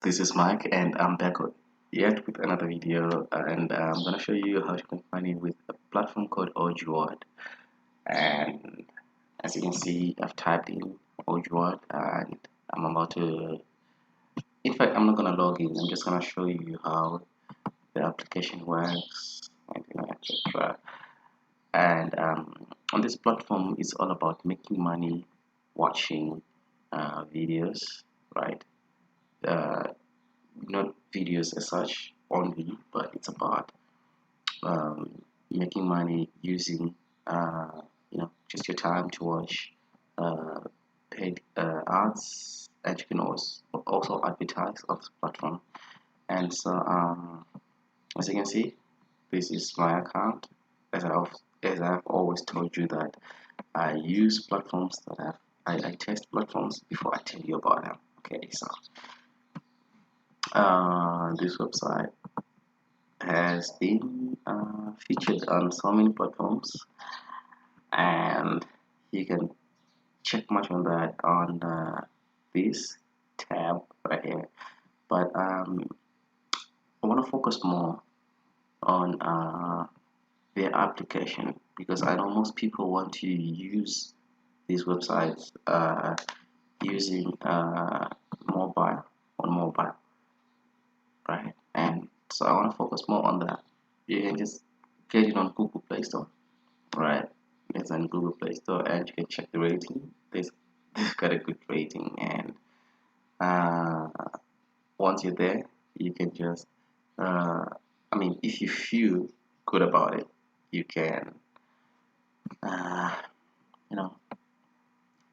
This is Mike, and I'm back yet with another video, and I'm gonna show you how to make money with a platform called OGWord. And as you can see, I've typed in OGWord, and I'm about to. In fact, I'm not gonna log in. I'm just gonna show you how the application works, and etc. And on this platform, it's all about making money watching videos, right? Uh, Not videos as such only, but it's about making money using just your time to watch uh, paid ads, and you can also advertise on this platform. And so as you can see, this is my account. As I've always told you that I use platforms that I test platforms before I tell you about them. Okay, so this website has been featured on so many platforms, and you can check much on that on this tab right here. But I want to focus more on their application, because I know most people want to use these websites using mobile, right? And so I want to focus more on that. You can just get it on Google Play Store. Right, it's on Google Play Store, and you can check the rating. This got a good rating, and uh, once you're there, you can just, uh, if you feel good about it, you can, uh, you know,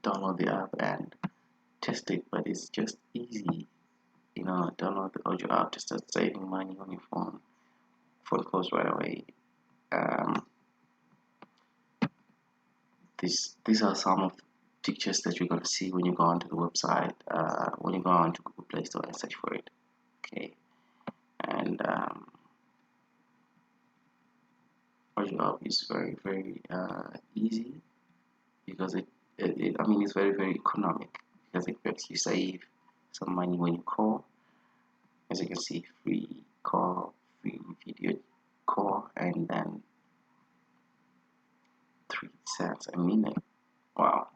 download the app and test it. But it's just easy, download the audio app to start saving money on your phone. Phone calls right away. Um, these are some of the pictures that you're going to see when you go onto the website, when you go onto Google Play Store and search for it. Okay, and Audio Up is very easy, because it's very economic, because it makes you save some money when you call. As you can see, free call, free video call, and then 3 cents a minute. Wow.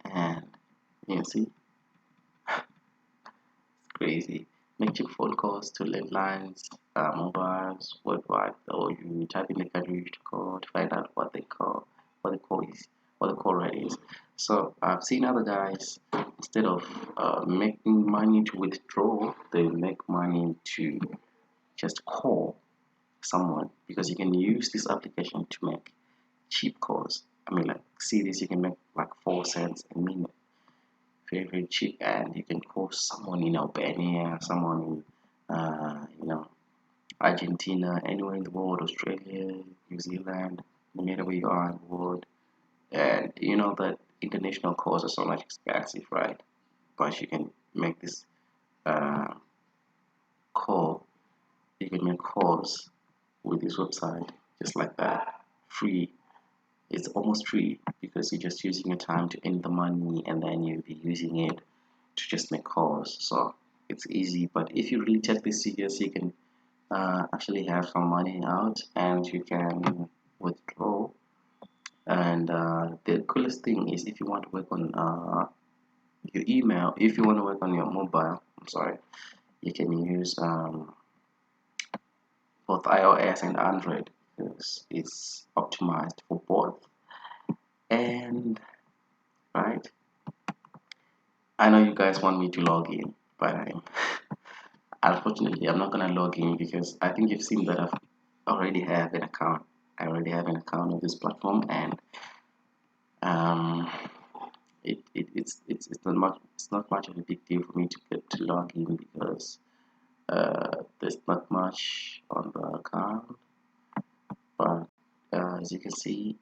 And you can see, crazy. Make cheap phone calls to landlines, mobiles, worldwide, or you type in the country you to call to find out what the call is, what the call rate is. So I've seen other guys, instead of making money to withdraw, they make money to just call someone, because you can use this application to make cheap calls. Like, see this, you can make like 4 cents a minute, very cheap, and you can call someone in Albania, someone in Argentina, anywhere in the world, Australia, New Zealand, no matter where you are in the world. And you know that international calls are so much expensive, right? But you can make this uh, call. You can make calls with this website just like that, free. It's almost free, because you're just using your time to earn the money, and then you'll be using it to just make calls. So it's easy. But if you really take this serious, you can actually have some money out, and you can withdraw. And the coolest thing is, if you want to work on your email, if you want to work on your mobile, I'm sorry, you can use both iOS and Android, because it's optimized for both. And right, I know you guys want me to log in, but unfortunately I'm not gonna log in, because I think you've seen that already have an account. I already have an account on this platform, and um, it's not much of a big deal for me to get to log in, because there's not much on the account. But as you can see,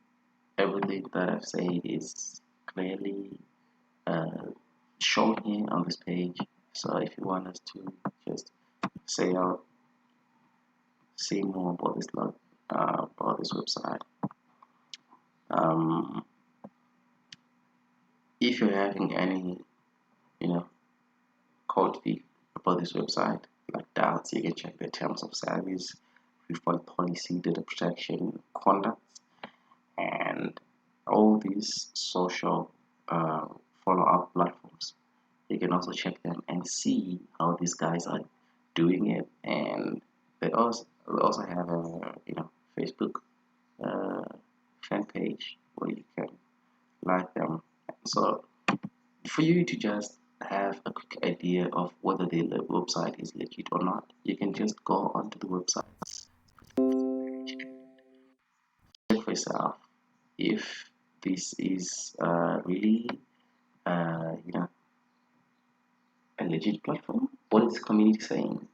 everything that I've said is clearly uh, shown here on this page. So if you want us to just say out, say more about about this website, um, if you're having any, you know, faulty about this website, like doubts, you can check the terms of service, refund policy, data protection, conduct, and all these social follow-up platforms. You can also check them and see how these guys are doing it, and they also have a Facebook uh, fan page where you can like them. So for you to just have a quick idea of whether the website is legit or not, you can just go onto the websites, check for yourself if this is really a legit platform. What is the community saying?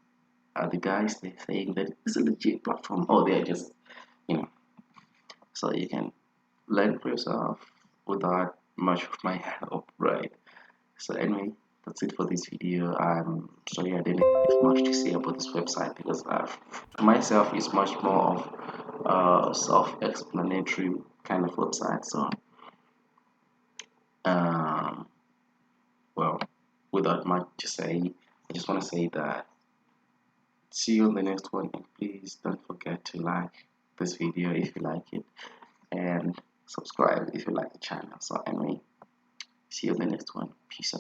Are the guys they saying that it's a legit platform, or they're just you know? So you can learn for yourself without much of my help, right? So anyway, that's it for this video. I'm sorry I didn't have much to say about this website because myself is much more of self-explanatory kind of website. So um, well, without much to say, I just want to say that see you on the next one, and please don't forget to like this video if you like it, and subscribe if you like the channel. So anyway, see you on the next one. Peace out.